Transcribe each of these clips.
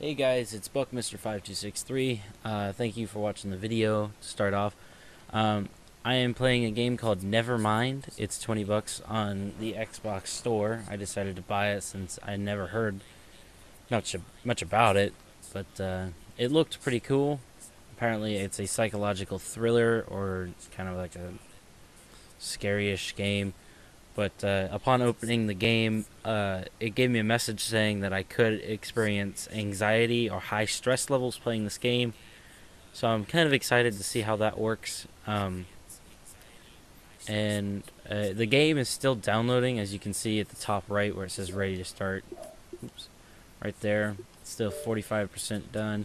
Hey guys, it's Buckmister5263. Thank you for watching the video to start off. I am playing a game called Nevermind. It's 20 bucks on the Xbox store. I decided to buy it since I never heard much about it, but it looked pretty cool. Apparently it's a psychological thriller or kind of like a scary-ish game. But upon opening the game, it gave me a message saying that I could experience anxiety or high stress levels playing this game. So I'm kind of excited to see how that works. And the game is still downloading, as you can see at the top right where it says ready to start. Oops, right there. It's still 45% done.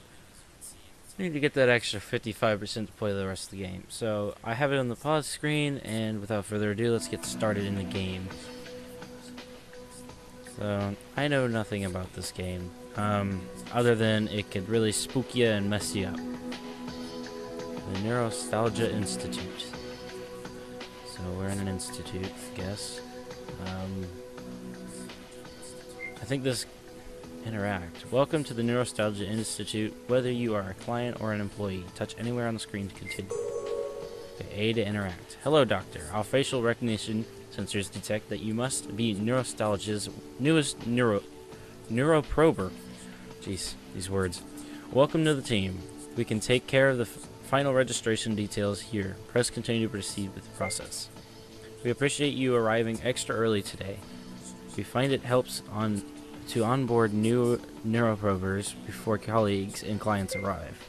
I need to get that extra 55% to play the rest of the game. So I have it on the pause screen, and without further ado, let's get started in the game. So I know nothing about this game, other than it could really spook you and mess you up. The Neurostalgia Institute. So we're in an institute, I guess. I think this interact. Welcome to the Neurostalgia Institute. Whether you are a client or an employee, touch anywhere on the screen to continue. Okay, A to interact. Hello, doctor. Our facial recognition sensors detect that you must be Neurostalgia's newest neuroprober. Jeez, these words. Welcome to the team. We can take care of the final registration details here. Press continue to proceed with the process. We appreciate you arriving extra early today. We find it helps to onboard new neuroprobers before colleagues and clients arrive.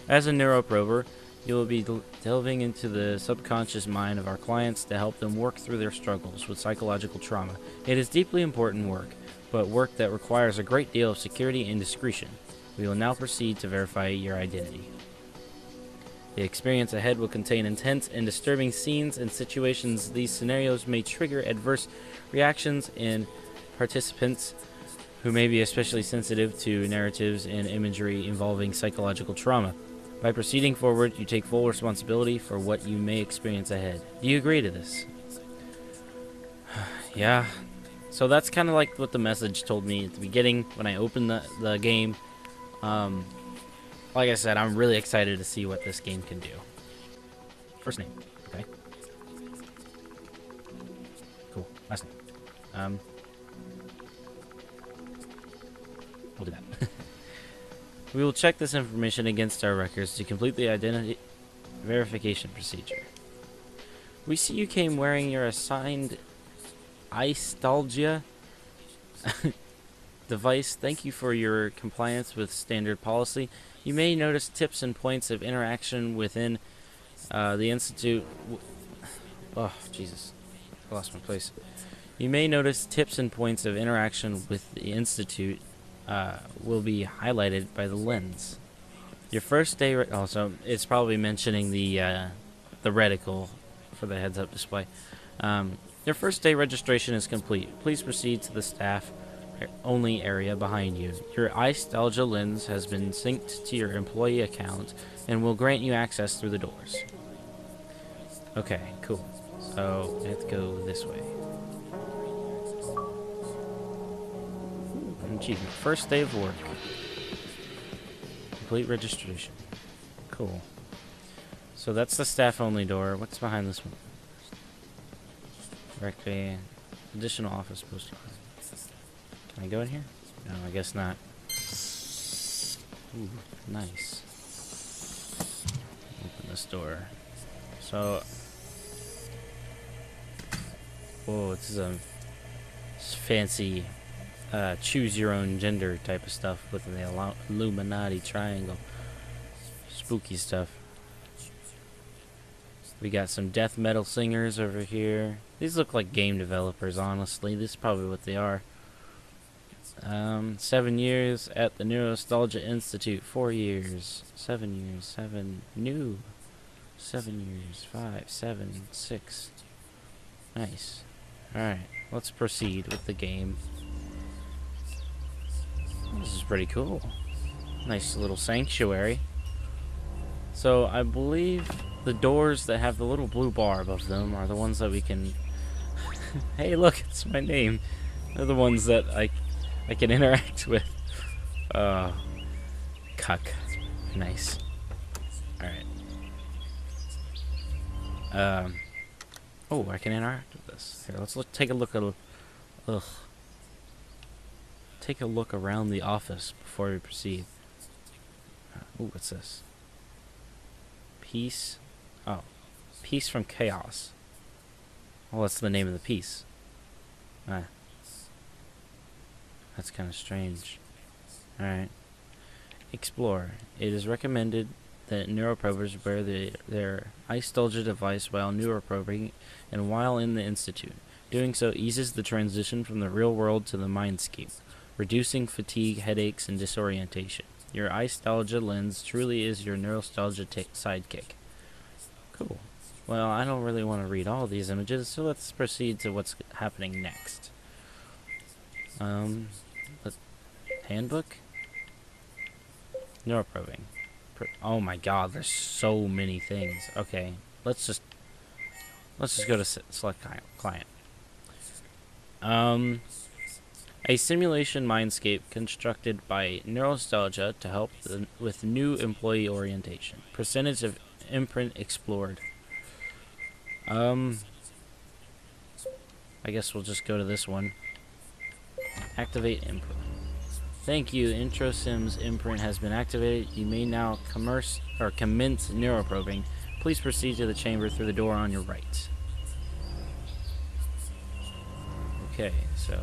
As a neuroprober, you will be delving into the subconscious mind of our clients to help them work through their struggles with psychological trauma. It is deeply important work, but work that requires a great deal of security and discretion. We will now proceed to verify your identity. The experience ahead will contain intense and disturbing scenes and situations. These scenarios may trigger adverse reactions in participants who may be especially sensitive to narratives and imagery involving psychological trauma. By proceeding forward, you take full responsibility for what you may experience ahead. Do you agree to this? Yeah. So that's kind of like what the message told me at the beginning when I opened the game. Like I said, I'm really excited to see what this game can do. First name. Okay. Cool. Last name. We'll do that. We will check this information against our records to complete the identity verification procedure. We see you came wearing your assigned neurostalgia device. Thank you for your compliance with standard policy. You may notice tips and points of interaction within the Institute. Oh, Jesus. I lost my place. You may notice tips and points of interaction with the Institute will be highlighted by the lens. Your first day. Also, it's probably mentioning the reticle for the heads-up display. Your first day registration is complete. Please proceed to the staff only area behind you. Your iStalgia lens has been synced to your employee account and will grant you access through the doors. Okay, cool. So I have to go this way. Achievement. First day of work. Complete registration. Cool. So that's the staff only door. What's behind this one? Directory. Additional office poster. Can I go in here? No, I guess not. Ooh, nice. Open this door. So, whoa, this is a fancy choose your own gender type of stuff with the Illuminati triangle. Spooky stuff. We got some death metal singers over here. These look like game developers, honestly. This is probably what they are. 7 years at the Neurostalgia Institute. 4 years. 7 years. 7 new. 7 years. 5, 7, 6. Nice. Alright, let's proceed with the game. This is pretty cool. Nice little sanctuary. So I believe the doors that have the little blue bar above them are the ones that we can... Hey, look, it's my name. They're the ones that I can interact with. Cuck. Nice. Alright. Oh, I can interact with this. Here, let's take a look at... Ugh. Take a look around the office before we proceed. Ooh, what's this? Peace. Oh. Peace from Chaos. Well, that's the name of the piece. Ah. That's kind of strange. Alright. Explore. It is recommended that neuroprobers wear their eye-stalgia device while neuroprobing and while in the institute. Doing so eases the transition from the real world to the mindscape, reducing fatigue, headaches, and disorientation. Your eye-stalgia lens truly is your neurostalgia sidekick. Cool. Well, I don't really want to read all these images, so let's proceed to what's happening next. Handbook? Neuroprobing. Oh my god, there's so many things. Okay, let's just go to select client. A simulation mindscape constructed by Neurostalgia to help with new employee orientation. Percentage of imprint explored. I guess we'll just go to this one. Activate imprint. Thank you, IntroSim's imprint has been activated. You may now commence neuroprobing. Please proceed to the chamber through the door on your right. Okay, so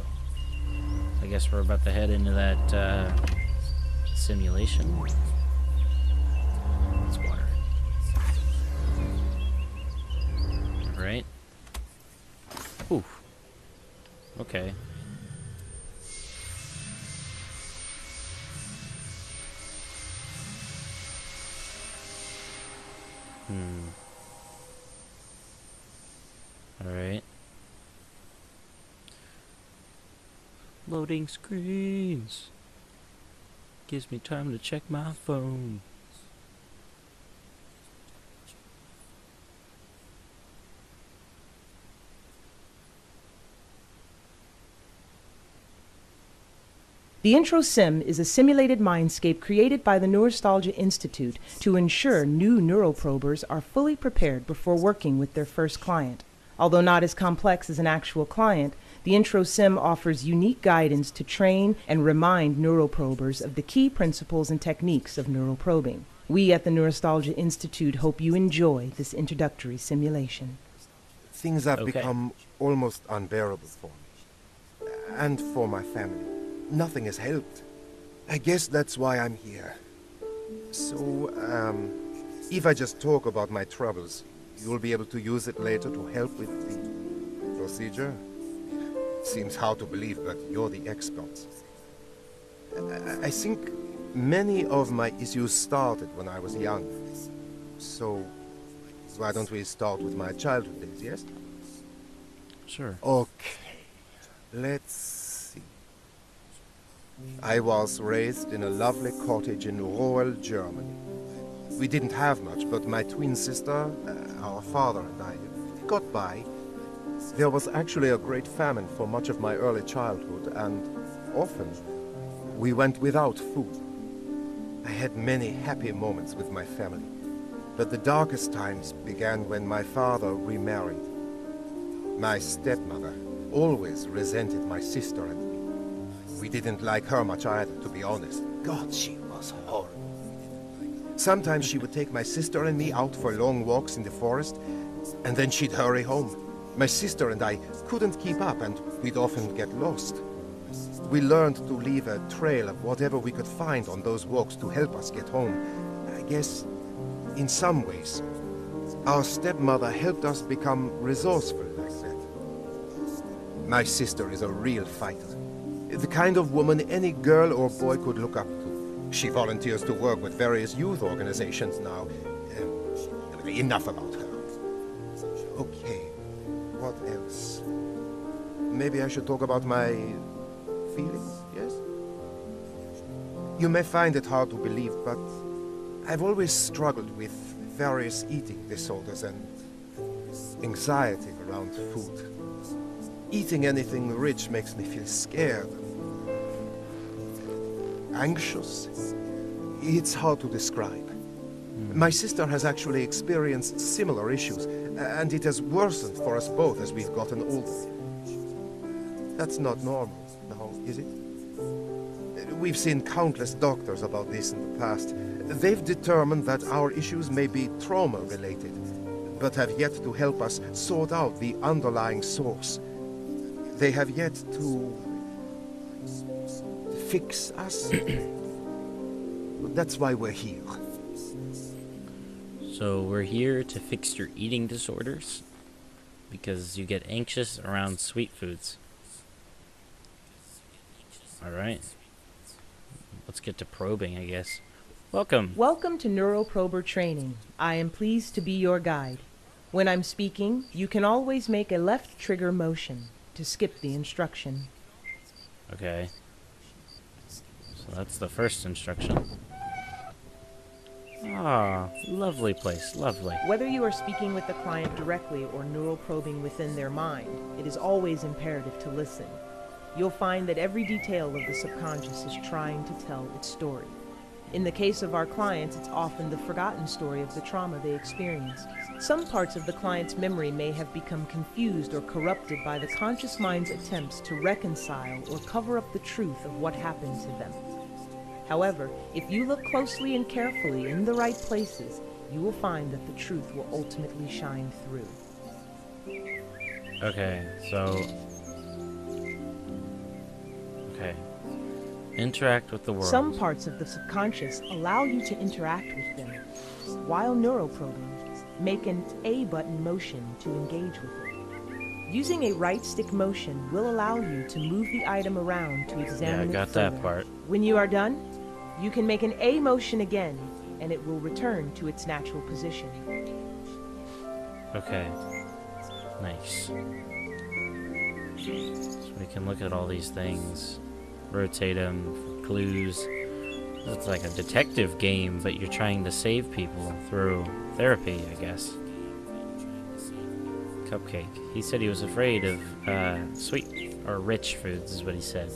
I guess we're about to head into that simulation. Let's water it. Alright. Ooh. Okay. Alright. Loading screens. Gives me time to check my phone. The IntroSim is a simulated mindscape created by the Neurostalgia Institute to ensure new neuroprobers are fully prepared before working with their first client. Although not as complex as an actual client, the IntroSim offers unique guidance to train and remind neuroprobers of the key principles and techniques of neuroprobing. We at the Neurostalgia Institute hope you enjoy this introductory simulation. Things have become almost unbearable for me. And for my family. Nothing has helped. I guess that's why I'm here. So, if I just talk about my troubles, you'll be able to use it later to help with the procedure? Seems hard to believe, but you're the experts. I think many of my issues started when I was young. So, why don't we start with my childhood days, yes? Sure. Okay. Let's see. I was raised in a lovely cottage in rural Germany. We didn't have much, but my twin sister, our father and I got by. There was actually a great famine for much of my early childhood, and often we went without food. I had many happy moments with my family, but the darkest times began when my father remarried. My stepmother always resented my sister and me. We didn't like her much either, to be honest. God, she was horrible. Sometimes she would take my sister and me out for long walks in the forest, and then she'd hurry home. My sister and I couldn't keep up, and we'd often get lost. We learned to leave a trail of whatever we could find on those walks to help us get home. I guess, in some ways, our stepmother helped us become resourceful like that. My sister is a real fighter. The kind of woman any girl or boy could look up to. She volunteers to work with various youth organizations now. Enough about her. Okay, what else? Maybe I should talk about my feelings, yes? You may find it hard to believe, but I've always struggled with various eating disorders and anxiety around food. Eating anything rich makes me feel scared, anxious. It's hard to describe. My sister has actually experienced similar issues, and it has worsened for us both as we've gotten older. That's not normal, now, is it? We've seen countless doctors about this in the past. They've determined that our issues may be trauma-related, but have yet to help us sort out the underlying source. They have yet to fix us. That's why we're here. So we're here to fix your eating disorders because you get anxious around sweet foods. Alright. Let's get to probing, I guess. Welcome. Welcome to Neuroprober Training. I am pleased to be your guide. When I'm speaking, you can always make a left trigger motion to skip the instruction. Okay. So that's the first instruction. Ah, lovely place, lovely. Whether you are speaking with the client directly or neuroprobing within their mind, it is always imperative to listen. You'll find that every detail of the subconscious is trying to tell its story. In the case of our clients, it's often the forgotten story of the trauma they experienced. Some parts of the client's memory may have become confused or corrupted by the conscious mind's attempts to reconcile or cover up the truth of what happened to them. However, if you look closely and carefully in the right places, you will find that the truth will ultimately shine through. Okay, so... Okay. Interact with the world. Some parts of the subconscious allow you to interact with them. While neuroprobing, make an A button motion to engage with it. Using a right stick motion will allow you to move the item around to examine it Yeah, I got further. that part. When you are done, you can make an A motion again, and it will return to its natural position. Okay. Nice. So we can look at all these things, rotate them for clues. It's like a detective game, but you're trying to save people through therapy, I guess. Cupcake. He said he was afraid of sweet or rich foods, is what he said.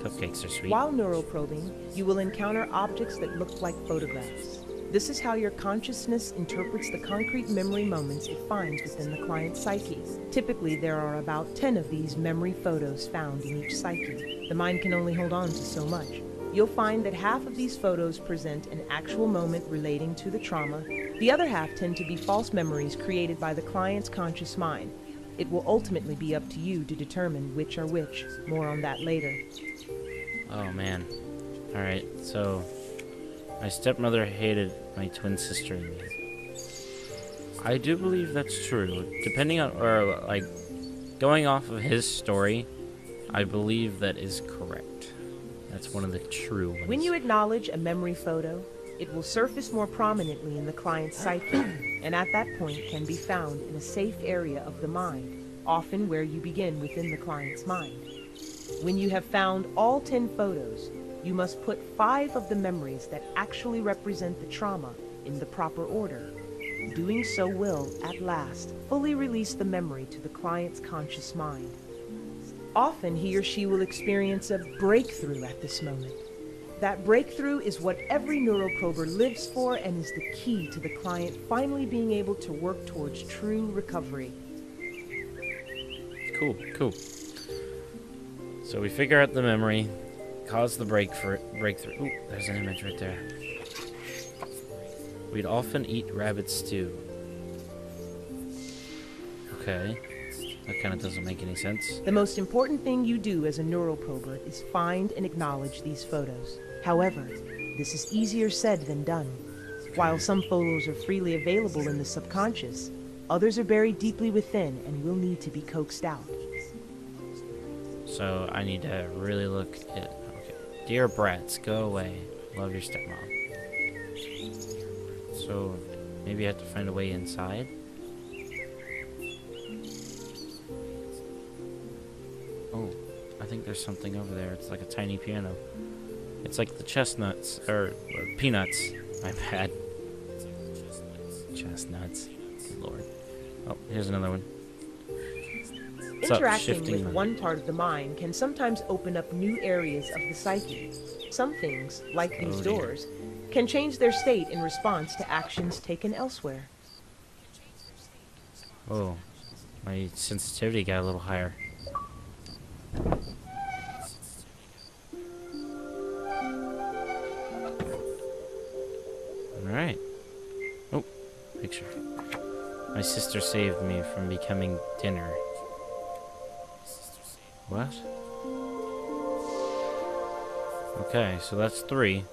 Cupcakes are sweet. While neuroprobing, you will encounter objects that look like photographs. This is how your consciousness interprets the concrete memory moments it finds within the client's psyche. Typically, there are about 10 of these memory photos found in each psyche. The mind can only hold on to so much. You'll find that half of these photos present an actual moment relating to the trauma. The other half tend to be false memories created by the client's conscious mind. It will ultimately be up to you to determine which are which. More on that later. Oh man. Alright, so my stepmother hated my twin sister and me. I do believe that's true. Depending on, or like, going off of his story, I believe that is correct. That's one of the true ones. When you acknowledge a memory photo, it will surface more prominently in the client's psyche, and at that point can be found in a safe area of the mind, often where you begin within the client's mind. When you have found all 10 photos, you must put 5 of the memories that actually represent the trauma in the proper order. Doing so will, at last, fully release the memory to the client's conscious mind. Often he or she will experience a breakthrough at this moment. That breakthrough is what every neuroprober lives for and is the key to the client finally being able to work towards true recovery. Cool, cool. So we figure out the memory, cause the breakthrough. Ooh, there's an image right there. We'd often eat rabbit stew. Okay. That kind of doesn't make any sense. The most important thing you do as a neuroprober is find and acknowledge these photos. However, this is easier said than done. While some photos are freely available in the subconscious, others are buried deeply within and will need to be coaxed out. So I need to really look at... Okay. Dear brats, go away. Love your stepmom. So maybe I have to find a way inside? Oh, I think there's something over there. It's like a tiny piano. It's like the chestnuts, or peanuts. My bad. Chestnuts. Good Lord. Oh, here's another one. What's up, Interacting shifting with mind? one part of the mind can sometimes open up new areas of the psyche. Some things, like these Oh, dear. doors, can change their state in response to actions taken elsewhere. Oh, my sensitivity got a little higher. Alright. Oh, picture. My sister saved me from becoming dinner. What? Okay, so that's 3.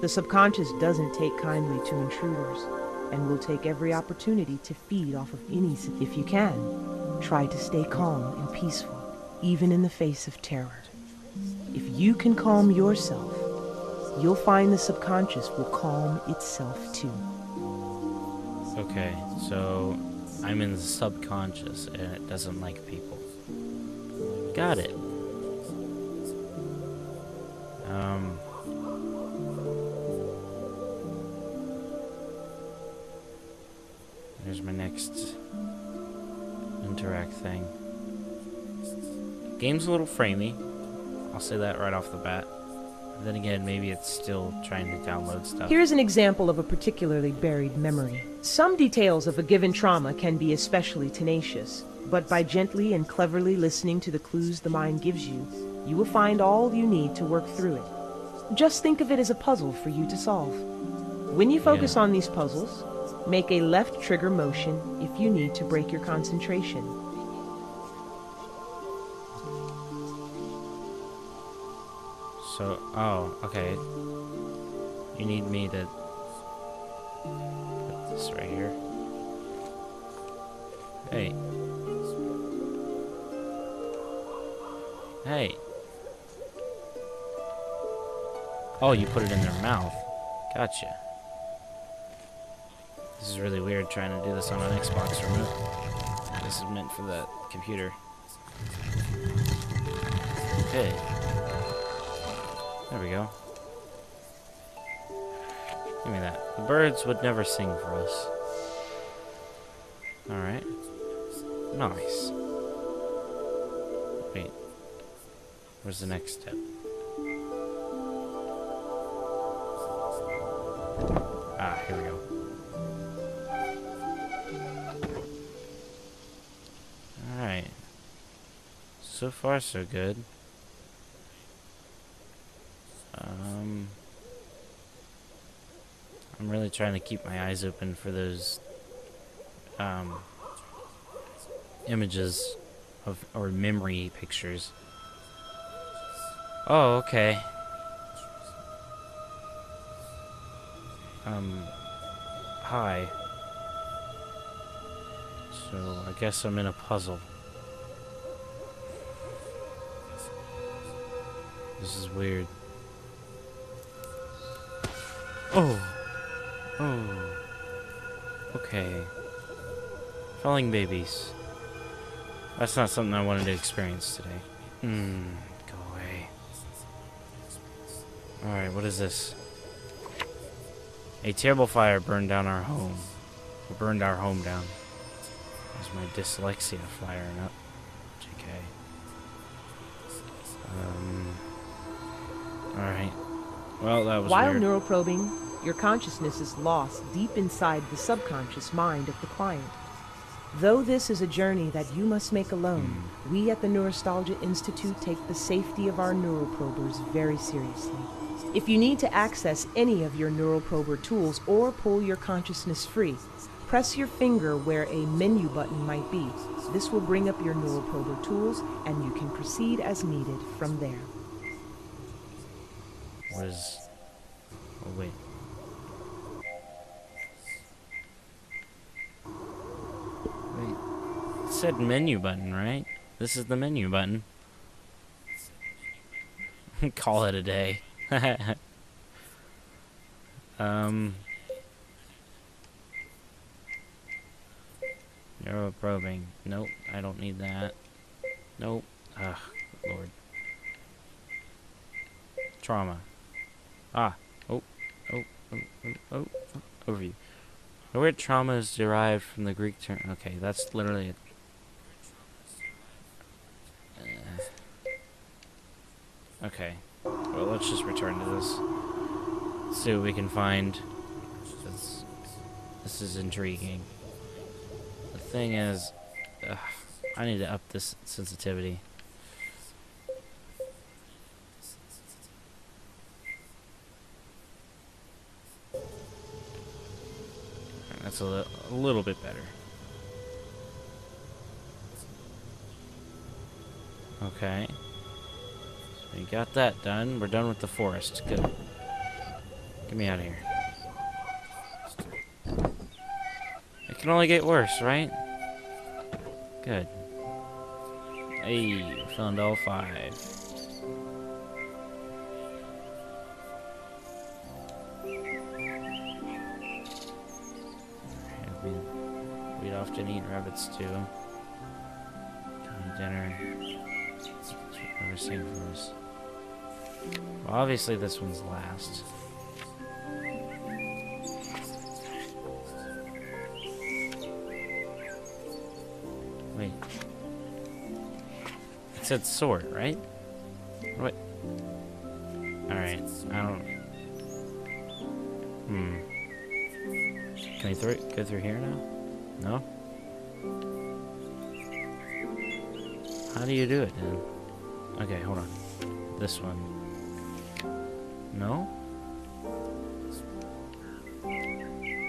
The subconscious doesn't take kindly to intruders and will take every opportunity to feed off of any. If you can, try to stay calm and peaceful, even in the face of terror. If you can calm yourself, you'll find the subconscious will calm itself too. Okay, so I'm in the subconscious and it doesn't like people. Got it. There's my next interact thing. Game's a little framey. I'll say that right off the bat. Then again, maybe it's still trying to download stuff. Here's an example of a particularly buried memory. Some details of a given trauma can be especially tenacious, but by gently and cleverly listening to the clues the mind gives you, you will find all you need to work through it. Just think of it as a puzzle for you to solve. When you focus on these puzzles, make a left trigger motion if you need to break your concentration. So, oh, okay. You need me to put this right here. Hey. Hey. Oh, you put it in their mouth. Gotcha. This is really weird trying to do this on an Xbox remote. This is meant for the computer. Okay. There we go. Give me that. The birds would never sing for us. Alright. Nice. Wait. Where's the next step? Ah, here we go. Alright. So far, so good. I'm really trying to keep my eyes open for those images of, or memory pictures. Oh, okay. Hi. So, I guess I'm in a puzzle. This is weird. Oh! Oh. Okay. Falling babies. That's not something I wanted to experience today. Go away. Alright, what is this? A terrible fire burned down our home. Or burned our home down. There's my dyslexia firing up. JK. Alright. Well, that was While weird. neuroprobing, your consciousness is lost deep inside the subconscious mind of the client. Though this is a journey that you must make alone, we at the Neurostalgia Institute take the safety of our neuroprobers very seriously. If you need to access any of your neuroprober tools or pull your consciousness free, press your finger where a menu button might be. This will bring up your neuroprober tools and you can proceed as needed from there. What is... Oh, wait. Wait. It said menu button, right? This is the menu button. Call it a day. Neuroprobing. Nope, I don't need that. Nope. Ugh, Lord. Trauma. Ah. Oh. Overview. The word trauma is derived from the Greek term. Okay, that's literally it. Okay. Well, let's just return to this. See what we can find. This is intriguing. The thing is, I need to up this sensitivity. That's a little bit better. Okay. So we got that done. We're done with the forest. Good. Get me out of here. It can only get worse, right? Good. Hey, found all 5. We'd often eat rabbit stew. Dinner. Never seen for us. Well, obviously this one's last. Wait. It said sword, right? What? Alright, I don't... Can we go through here now? No? How do you do it, then? Okay, hold on. This one. No?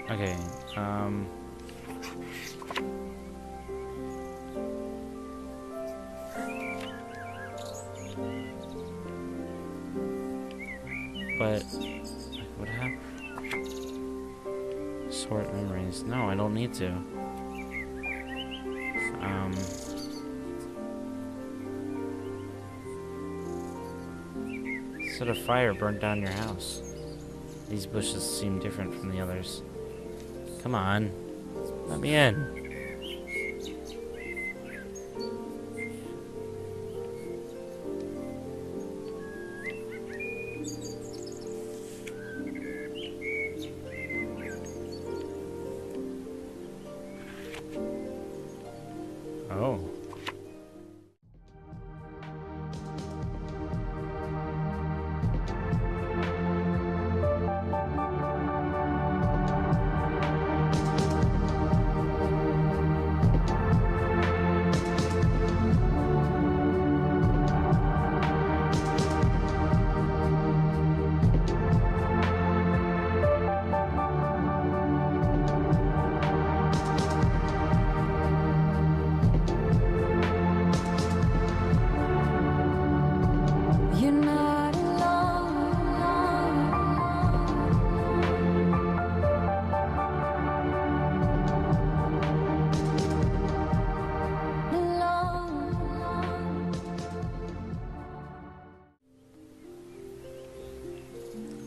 Okay, But... what happened? Sort memories. No, I don't need to. Set a fire burned down your house. These bushes seem different from the others. Come on. Let me in.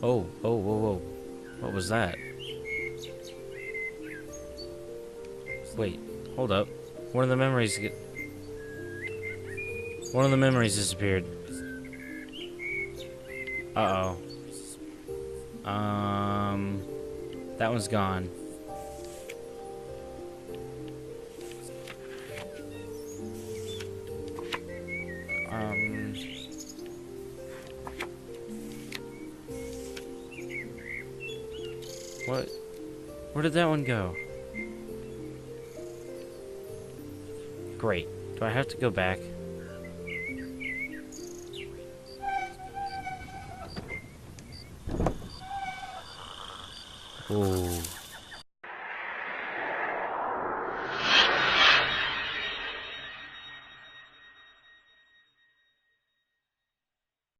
Oh. Oh, whoa, whoa. What was that? Wait, hold up. One of the memories disappeared. Uh-oh. That one's gone. What? Where did that one go? Great. Do I have to go back? Ooh.